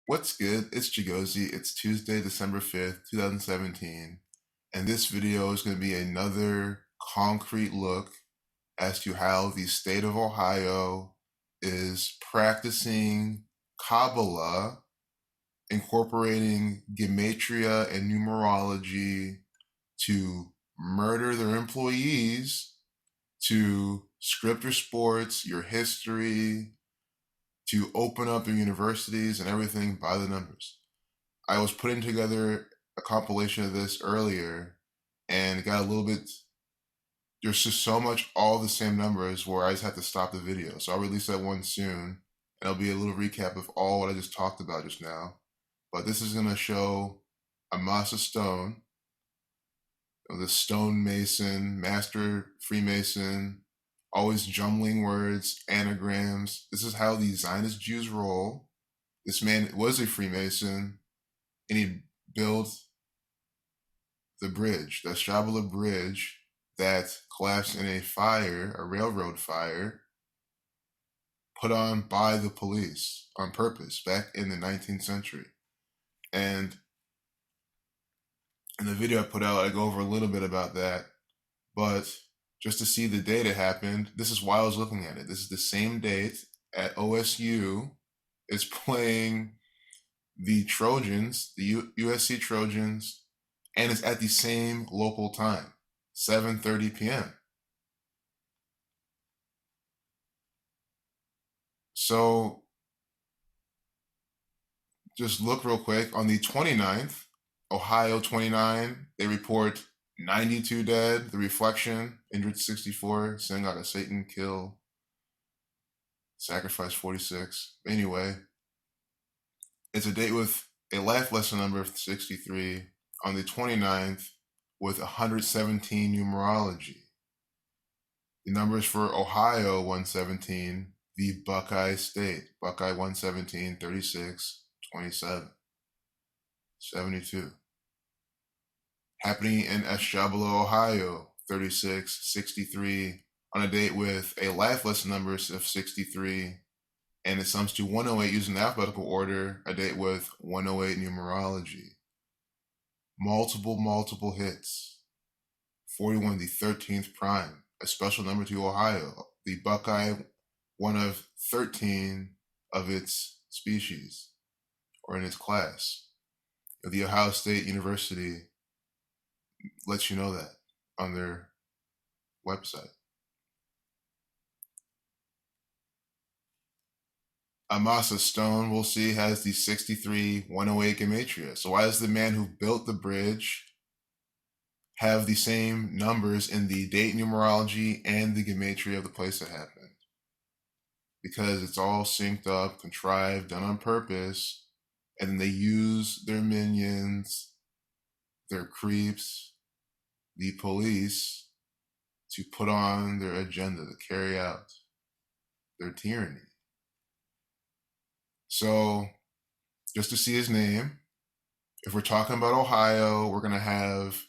What's good? It's Chigozi. It's Tuesday, December 5th, 2017, and this video is going to be another concrete look as to how the state of Ohio is practicing Kabbalah, incorporating gematria and numerology to murder their employees, to script your sports, your history, to open up their universities and everything by the numbers. I was putting together a compilation of this earlier and got a little bit. There's just so much all the same numbers where I just had to stop the video. So I'll release that one soon, and it'll be a little recap of all what I just talked about just now. But this is going to show Amasa Stone, the stonemason, master Freemason, always jumbling words, anagrams. This is how the Zionist Jews roll. This man was a Freemason, and he built the bridge, the Shabala Bridge, that collapsed in a fire, a railroad fire, put on by the police on purpose back in the 19th century. And in the video I put out, I go over a little bit about that, but just to see the date it happened, this is why I was looking at it. This is the same date at OSU. It's playing the Trojans, the USC Trojans, and it's at the same local time, 7:30 p.m. So just look real quick. On the 29th, Ohio 29, they report 92 dead. The Reflection, injured 64. Synagogue of Satan, kill, sacrifice 46. Anyway, it's a date with a life lesson number of 63 on the 29th with 117 numerology. The numbers for Ohio 117, the Buckeye State, Buckeye 117, 36, 27, 72. Happening in Eshabalo, Ohio, 36, 63, on a date with a life lesson number of 63, and it sums to 108 using the alphabetical order, a date with 108 numerology. Multiple hits. 41, the 13th prime, a special number to Ohio. The Buckeye, one of 13 of its species, or in its class. The Ohio State University lets you know that on their website. Amasa Stone, we'll see, has the 63 108 gematria. So why does the man who built the bridge have the same numbers in the date numerology and the gematria of the place it happened? Because it's all synced up, contrived, done on purpose, and then they use their minions, their creeps, the police, to put on their agenda, to carry out their tyranny. So, just to see his name, if we're talking about Ohio, we're going to have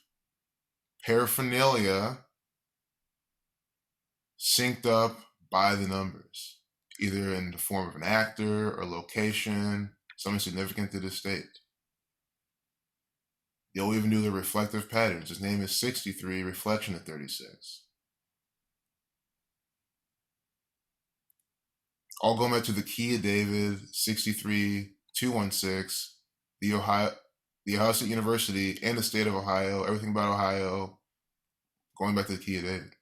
paraphernalia synced up by the numbers, either in the form of an actor or location, something significant to the state. They'll even do the reflective patterns. His name is 63, reflection of 36. All going back to the key of David, 63-216, the Ohio State University and the state of Ohio, everything about Ohio, going back to the key of David.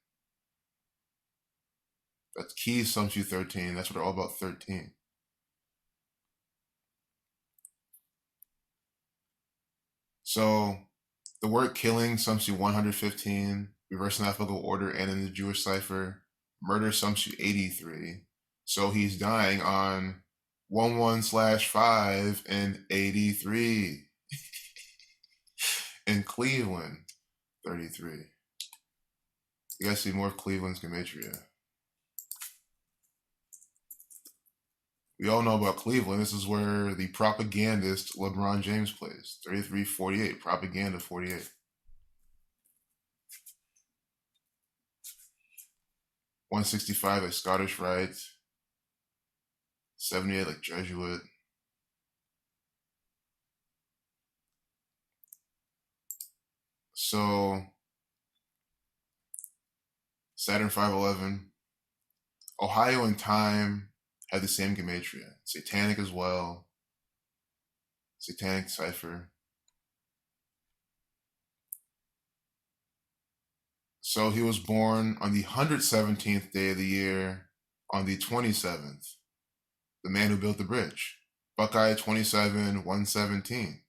That's key sums you 13. That's what they're all about, 13. So the word killing sums you 115, reverse in alphabetical order and in the Jewish cipher. Murder sums you 83. So he's dying on 11/5 and 83. In Cleveland, 33. You guys see more of Cleveland's gematria. We all know about Cleveland. This is where the propagandist LeBron James plays. 33-48, propaganda 48. 165, like Scottish Rite. 78, like Jesuit. So Saturn 511, Ohio and time had the same gematria. Satanic as well. Satanic cipher. So he was born on the 117th day of the year on the 27th. The man who built the bridge. Buckeye 27, 117.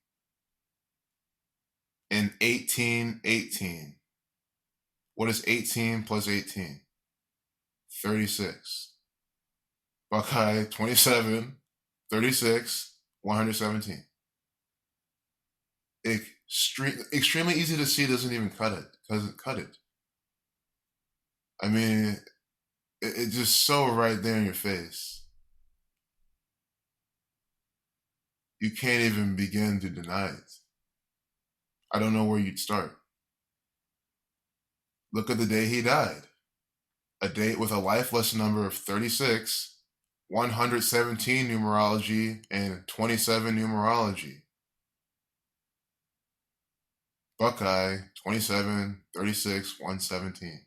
In 1818. What is 18 plus 18? 36. Buckeye 27, 36, 117. Extremely easy to see, doesn't even cut it. I mean, it's just so right there in your face. You can't even begin to deny it. I don't know where you'd start. Look at the day he died. A date with a life lesson number of 36, 117 numerology, and 27 numerology. Buckeye 27, 36, 117.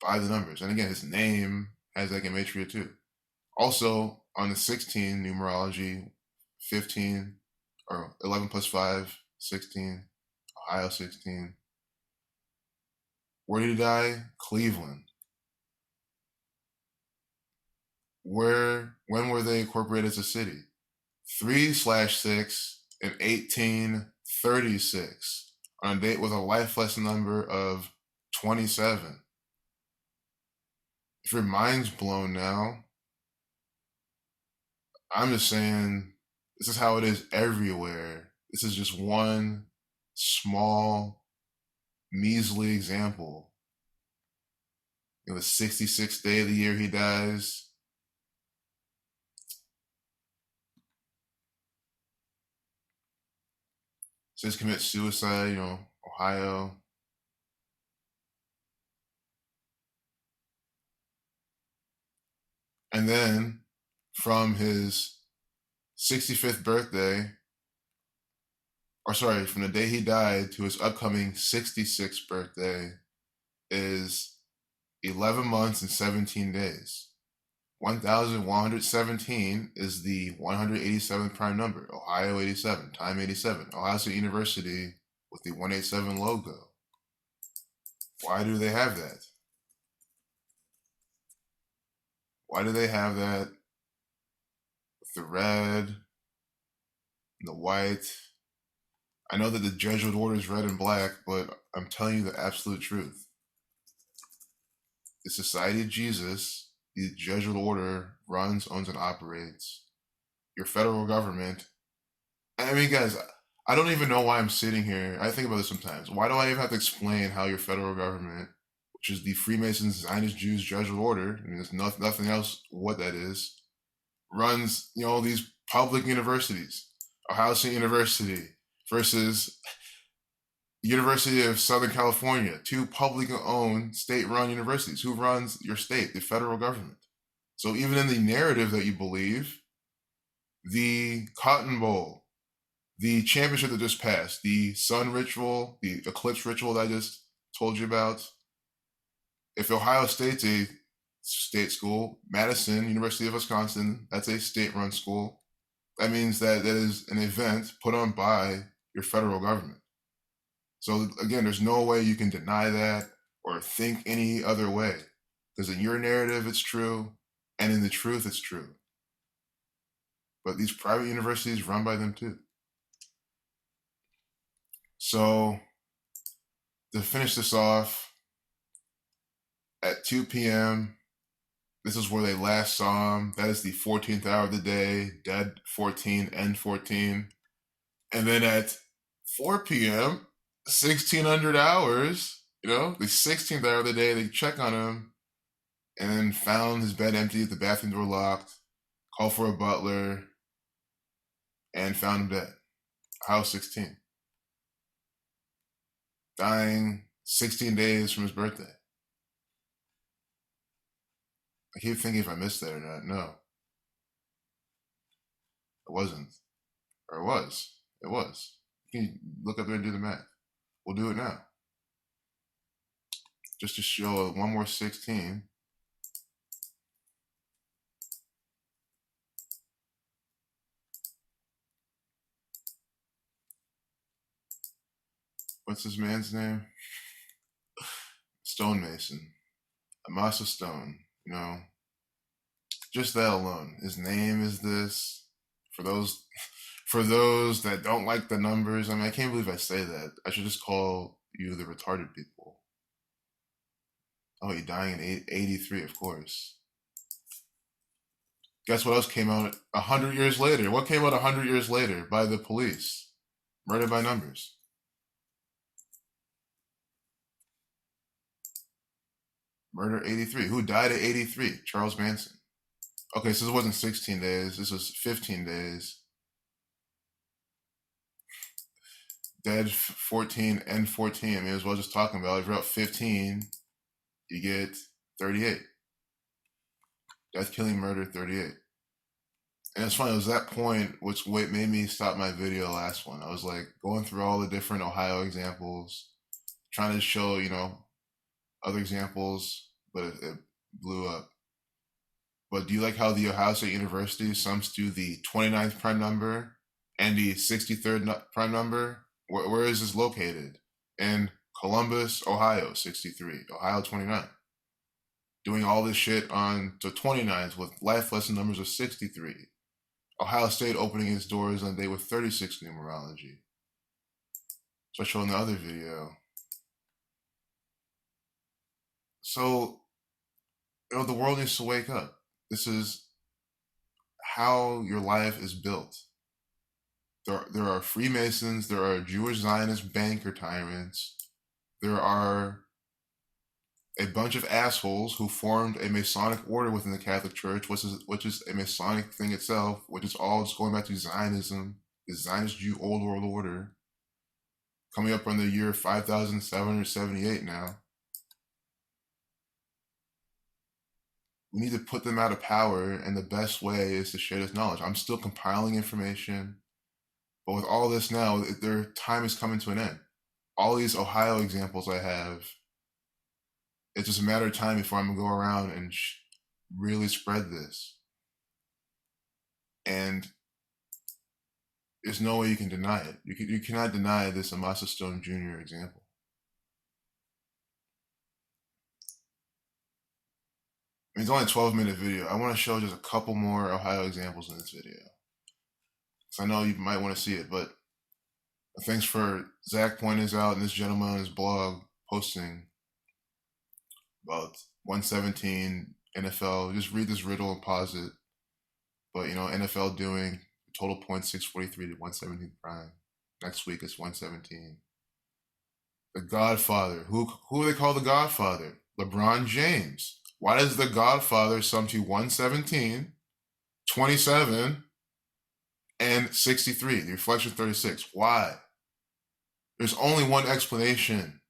By the numbers. And again, his name has that gematria too. Also, on the 16 numerology, 15 or 11 plus 5, 16, Ohio 16. Where did he die? Cleveland. When were they incorporated as a city? 3/6 in 1836 on a date with a life lesson number of 27. If your mind's blown now, I'm just saying this is how it is everywhere. This is just one small, measly example. The 66th day of the year he dies. Says commit suicide, Ohio. And then from his 65th birthday, from the day he died to his upcoming 66th birthday is 11 months and 17 days. 1,117 is the 187th prime number. Ohio 87, time 87. Ohio State University with the 187 logo. Why do they have that? Why do they have that with the red and the white? I know that the Jesuit order is red and black, but I'm telling you the absolute truth. The Society of Jesus, the Jesuit order, runs, owns, and operates your federal government. I mean, guys, I don't even know why I'm sitting here. I think about this sometimes. Why do I even have to explain how your federal government, which is the Freemasons, Zionist Jews, Jesuit order, I mean, there's nothing else what that is, runs, these public universities, Ohio State University versus University of Southern California, two publicly owned state-run universities. Who runs your state? The federal government. So even in the narrative that you believe, the Cotton Bowl, the championship that just passed, the sun ritual, the eclipse ritual that I just told you about, if Ohio State's a state school, Madison, University of Wisconsin, that's a state-run school, that means that is an event put on by your federal government. So again, there's no way you can deny that or think any other way, because in your narrative it's true, and in the truth it's true. But these private universities run by them too. So to finish this off, at 2 p.m., this is where they last saw him. That is the 14th hour of the day, dead 14, end 14. And then at 4 p.m., 1600 hours, the 16th hour of the day, they check on him and then found his bed empty, the bathroom door locked, called for a butler, and found him dead. House 16. Dying 16 days from his birthday. I keep thinking if I missed that or not. No. It wasn't. Or it was. It was. You can look up there and do the math. We'll do it now. Just to show one more 16. What's this man's name? Stonemason. Amasa Stone. You know, just that alone. His name is this. For those that don't like the numbers, I mean, I can't believe I say that. I should just call you the retarded people. Oh, you're dying in 83, of course. Guess what else came out 100 years later? What came out 100 years later by the police? Murder by numbers. Murder 83. Who died at 83? Charles Manson. Okay, so this wasn't 16 days. This was 15 days. Dead 14 and 14. I mean, as well just talking about. If you're up 15, you get 38. Death, killing, murder, 38. And it's funny, it was that point which made me stop my video last one. I was like going through all the different Ohio examples, trying to show, other examples, but it blew up. But do you like how the Ohio State University sums to the 29th prime number and the 63rd prime number? Where is this located? In Columbus, Ohio, 63, Ohio 29. Doing all this shit on the 29th with life lesson numbers of 63. Ohio State opening its doors on a day with 36 numerology. So I showed in the other video. So, the world needs to wake up. This is how your life is built. There are Freemasons, there are Jewish Zionist banker tyrants, there are a bunch of assholes who formed a Masonic order within the Catholic Church, which is a Masonic thing itself, which is all just going back to Zionism, the Zionist Jew Old World Order, coming up on the year 5,778 now. We need to put them out of power, and the best way is to share this knowledge. I'm still compiling information, but with all this now, their time is coming to an end. All these Ohio examples I have, it's just a matter of time before I'm going to go around and really spread this. And there's no way you can deny it. You cannot deny this Amasa Stone Jr. example. I mean, it's only a 12-minute video. I want to show just a couple more Ohio examples in this video. So I know you might want to see it, but thanks for Zach pointing this out and this gentleman on his blog posting about 117 NFL. Just read this riddle and pause it. But, NFL doing total points 643 to 117 prime. Next week it's 117. The Godfather. Who do they call the Godfather? LeBron James. Why does the Godfather sum to 117, 27, and 63? The reflection 36. Why? There's only one explanation.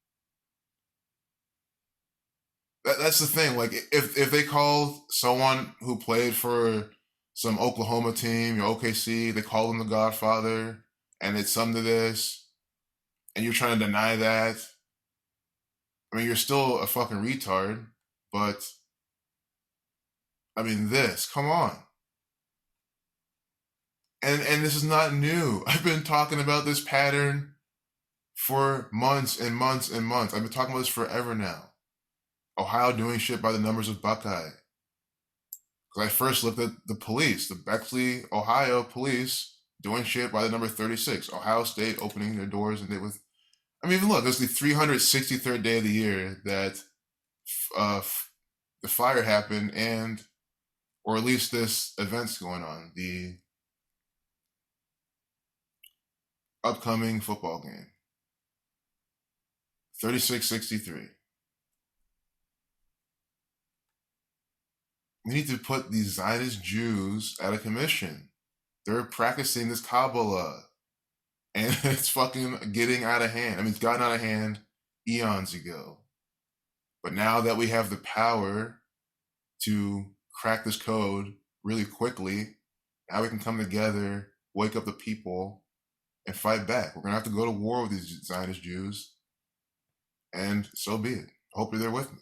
That's the thing. Like, if they called someone who played for some Oklahoma team, your OKC, they call him the Godfather, and it's summed to this, and you're trying to deny that, I mean, you're still a fucking retard, but, I mean, come on. And this is not new. I've been talking about this pattern for months and months and months. I've been talking about this forever now. Ohio doing shit by the numbers of Buckeye. Because I first looked at the police, the Bexley, Ohio police doing shit by the number 36. Ohio State opening their doors, and even look, it's the 363rd day of the year that the fire happened, or at least this event's going on, the upcoming football game. 3663. We need to put these Zionist Jews out of commission. They're practicing this Kabbalah, and it's fucking getting out of hand. I mean, it's gotten out of hand eons ago. But now that we have the power to crack this code really quickly, now we can come together, wake up the people, and fight back. We're going to have to go to war with these Zionist Jews. and so be it. Hope you're there with me.